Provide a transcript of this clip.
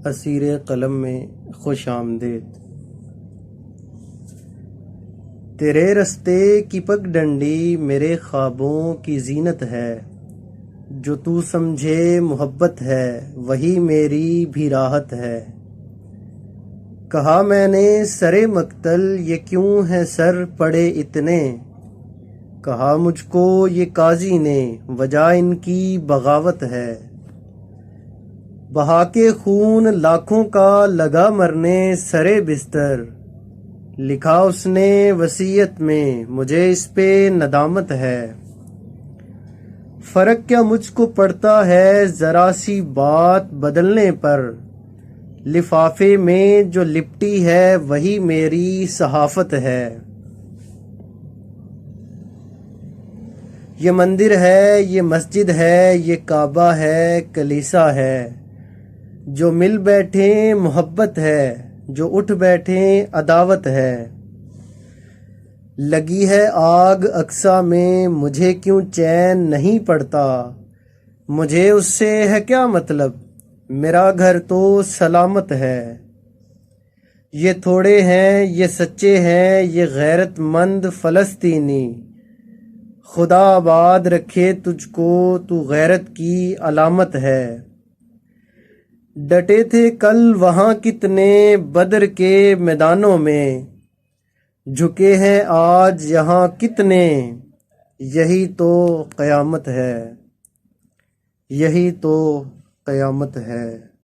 اسیر قلم میں خوش آمدید۔ تیرے رستے کی پگ ڈنڈی میرے خوابوں کی زینت ہے، جو تو سمجھے محبت ہے وہی میری بھی راحت ہے۔ کہا میں نے سرے مقتل یہ کیوں ہے سر پڑے اتنے، کہا مجھ کو یہ قاضی نے وجہ ان کی بغاوت ہے۔ بہا کے خون لاکھوں کا لگا مرنے سرے بستر، لکھا اس نے وصیت میں مجھے اس پہ ندامت ہے۔ فرق کیا مجھ کو پڑتا ہے ذرا سی بات بدلنے پر، لفافے میں جو لپٹی ہے وہی میری صحافت ہے۔ یہ مندر ہے، یہ مسجد ہے، یہ کعبہ ہے، کلیسا ہے، جو مل بیٹھیں محبت ہے، جو اٹھ بیٹھیں عداوت ہے۔ لگی ہے آگ اقصی میں مجھے کیوں چین نہیں پڑتا، مجھے اس سے ہے کیا مطلب میرا گھر تو سلامت ہے۔ یہ تھوڑے ہیں یہ سچے ہیں یہ غیرت مند فلسطینی، خدا آباد رکھے تجھ کو تو غیرت کی علامت ہے۔ ڈٹے تھے کل وہاں کتنے بدر کے میدانوں میں، جھکے ہیں آج یہاں کتنے، یہی تو قیامت ہے، یہی تو قیامت ہے۔